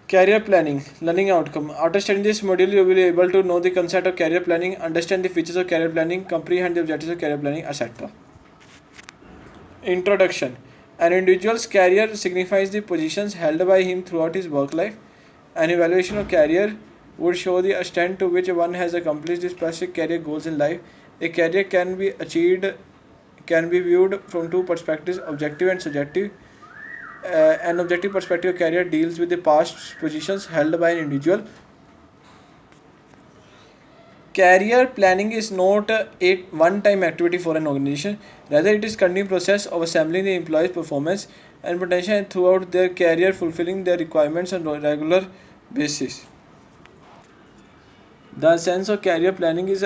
Career planning, learning outcome. After studying this module, you will be able to know the concept of career planning, understand the features of career planning, comprehend the objectives of career planning, etc. Introduction. An individual's career signifies the positions held by him throughout his work life. An evaluation of career would show the extent to which one has accomplished the specific career goals in life. A career can be viewed from two perspectives, objective and subjective. An objective perspective career deals with the past positions held by an individual. Career planning is not a one-time activity for an organization. Rather, it is a continuing process of assembling the employee's performance and potential throughout their career, fulfilling their requirements on a regular basis. The sense of career planning is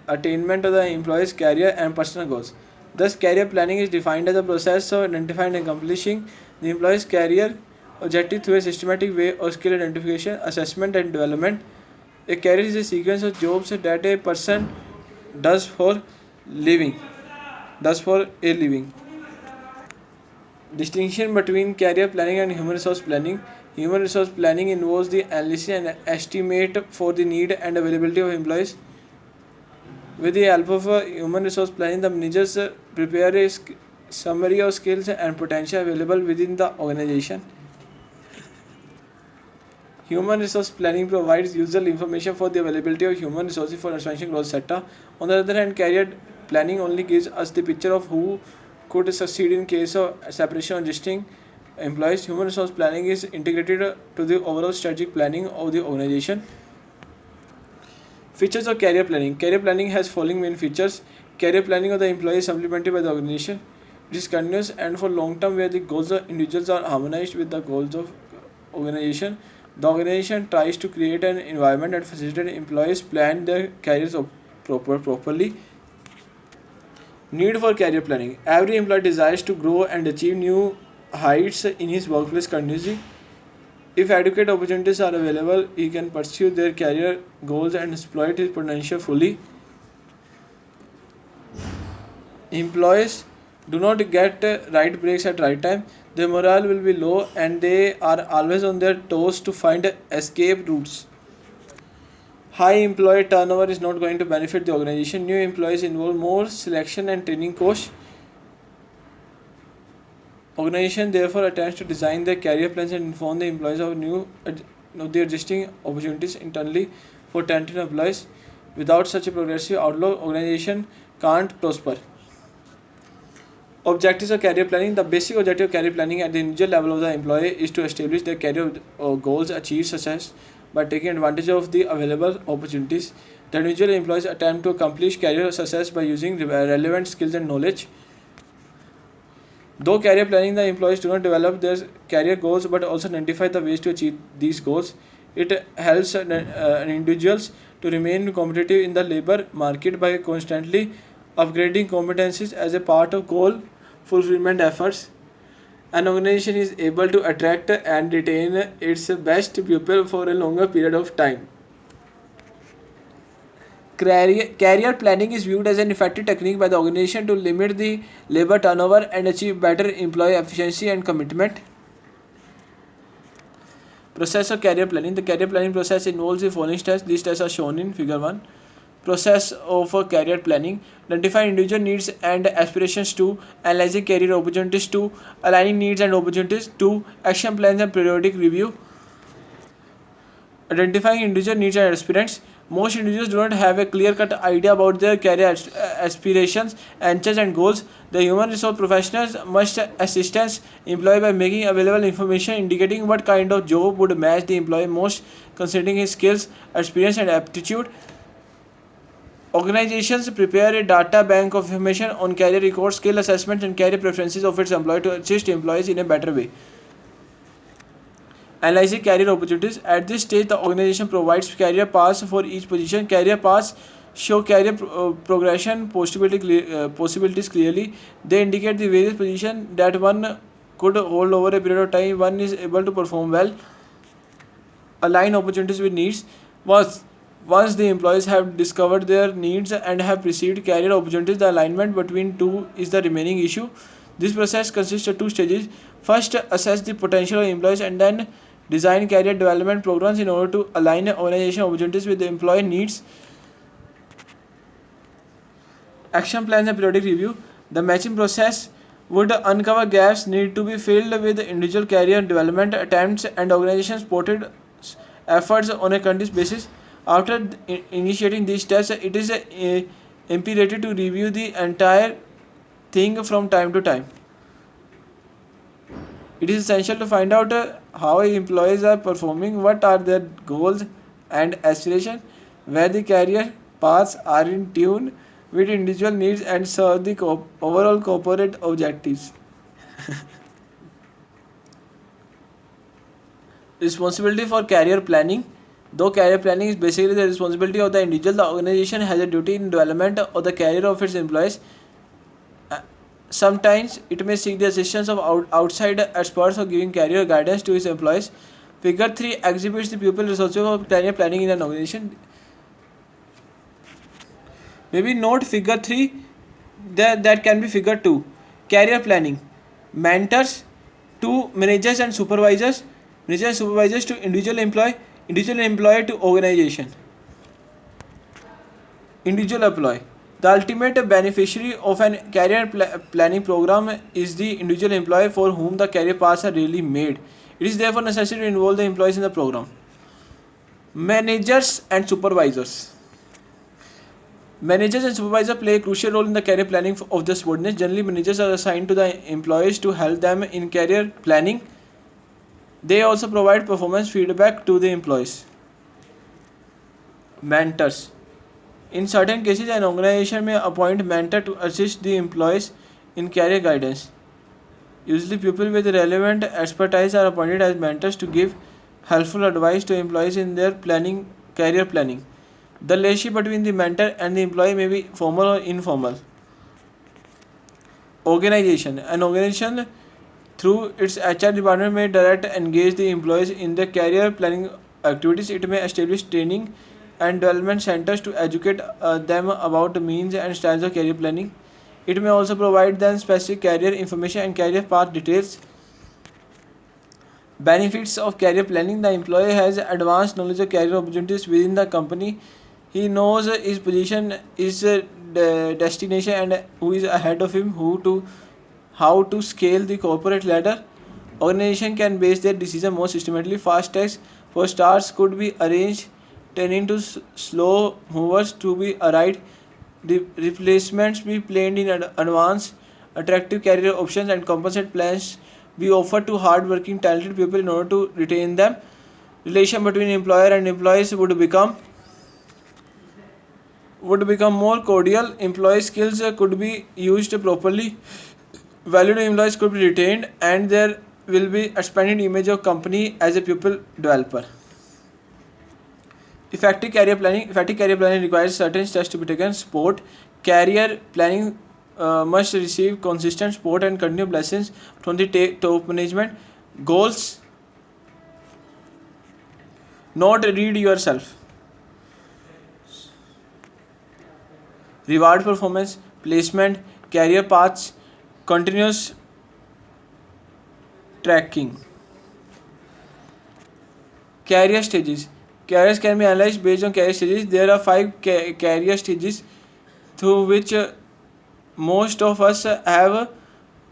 attainment of the employee's career and personal goals. Thus, career planning is defined as a process of identifying and accomplishing the employee's career objective through a systematic way of skill identification, assessment, and development. A career is a sequence of jobs that a person does for living, does for a living. Distinction between career planning and human resource planning. Human resource planning involves the analysis and estimate for the need and availability of employees. With the help of human resource planning, the managers prepare a summary of skills and potential available within the organization. Human resource planning provides useful information for the availability of human resources for expansion growth, etc. On the other hand, career planning only gives us the picture of who could succeed in case of separation of existing employees. Human resource planning is integrated to the overall strategic planning of the organization. Features of career planning. Career planning has following main features. Career planning of the employee is supplemented by the organization. It is continuous and for long term where the goals of individuals are harmonized with the goals of organization. The organization tries to create an environment that facilitates employees plan their careers properly. Need for career planning. Every employee desires to grow and achieve new heights in his workplace continuously. If adequate opportunities are available, he can pursue their career goals and exploit his potential fully. Employees do not get right breaks at right time. Their morale will be low and they are always on their toes to find escape routes. High employee turnover is not going to benefit the organization. New employees involve more selection and training costs. Organization therefore attempts to design their career plans and inform the employees of the existing opportunities internally for talented employees. Without such a progressive outlook, organization can't prosper. Objectives of career planning. The basic objective of career planning at the individual level of the employee is to establish their career goals, achieve success by taking advantage of the available opportunities. The individual employees attempt to accomplish career success by using relevant skills and knowledge. Though career planning, the employees do not develop their career goals but also identify the ways to achieve these goals. It helps individuals to remain competitive in the labor market by constantly upgrading competencies as a part of goal fulfillment efforts. An organization is able to attract and retain its best people for a longer period of time. Career planning is viewed as an effective technique by the organization to limit the labor turnover and achieve better employee efficiency and commitment. Process of career planning. The career planning process involves the following steps. These steps are shown in figure 1. Process of career planning. Identifying individual needs and aspirations. 2. Analyzing career opportunities. 2. Aligning needs and opportunities. 2. Action plans and periodic review. Identifying individual needs and aspirants. Most individuals do not have a clear-cut idea about their career aspirations, interests, and goals. The human resource professionals must assist employee by making available information indicating what kind of job would match the employee most, considering his skills, experience, and aptitude. Organizations prepare a data bank of information on career records, skill assessments, and career preferences of its employees to assist employees in a better way. Analyzing career opportunities. At this stage, the organization provides career paths for each position. Career paths show career progression possibilities clearly. They indicate the various positions that one could hold over a period of time. One is able to perform well. Align opportunities with needs. Once the employees have discovered their needs and have received career opportunities, the alignment between two is the remaining issue. This process consists of two stages. First, assess the potential of employees and then Design career development programs in order to align organization opportunities with the employee needs. Action plans and periodic review. The matching process would uncover gaps need to be filled with individual career development attempts and organization supported efforts on a continuous basis. After initiating these steps, it is imperative to review the entire thing from time to time. It is essential to find out how employees are performing, what are their goals and aspirations, where the career paths are in tune with individual needs and serve the overall corporate objectives. Responsibility for career planning. Though career planning is basically the responsibility of the individual, the organization has a duty in development of the career of its employees. Sometimes it may seek the assistance of outside experts or giving career guidance to its employees. Figure 3 exhibits the pupil responsible for career planning in an organization. Maybe note figure 3, that can be figure 2. Career planning. Mentors to managers and supervisors. Managers and supervisors to individual employee to organization. Individual employee. The ultimate beneficiary of an career planning program is the individual employee for whom the career paths are really made. It is therefore necessary to involve the employees in the program. Managers and supervisors. Managers and supervisors play a crucial role in the career planning of the subordinates. Generally, managers are assigned to the employees to help them in career planning. They also provide performance feedback to the employees. Mentors. In certain cases, an organization may appoint mentor to assist the employees in career guidance. Usually, people with relevant expertise are appointed as mentors to give helpful advice to employees in their career planning. The relationship between the mentor and the employee may be formal or informal. Organization. An organization through its HR department may direct and engage the employees in their career planning activities. It may establish training and development centers to educate them about the means and styles of career planning. It may also provide them specific career information and career path details. Benefits of career planning. The employee has advanced knowledge of career opportunities within the company. He knows his position, his destination, and who is ahead of him, how to scale the corporate ladder. Organization can base their decision more systematically. Fast tracks for stars could be arranged, training to slow movers to be arrived, replacements be planned in advance, attractive career options and compensate plans be offered to hard-working, talented people in order to retain them. Relation between employer and employees would become more cordial. Employee skills could be used properly. Valued employees could be retained, and there will be expanded image of company as a pupil developer. Effective career planning. Effective career planning requires certain steps to be taken. Support. Career planning must receive consistent support and continued lessons from the top management. Goals. Not read yourself. Reward performance, placement, career paths, continuous tracking. Career stages. Careers can be analyzed based on career stages. There are 5 career stages through which most of us have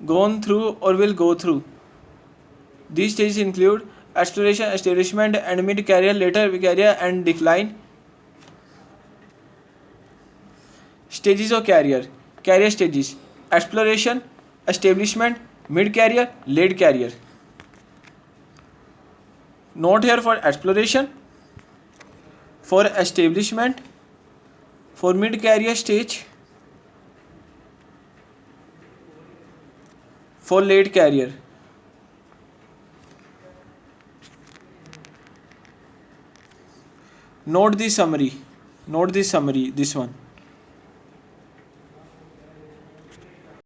gone through or will go through. These stages include exploration, establishment, and mid-career, later career, and decline. Stages of career. Career stages: exploration, establishment, mid-career, late career. Note here for exploration, for establishment, for mid-career stage, for late career. Note the summary. This one.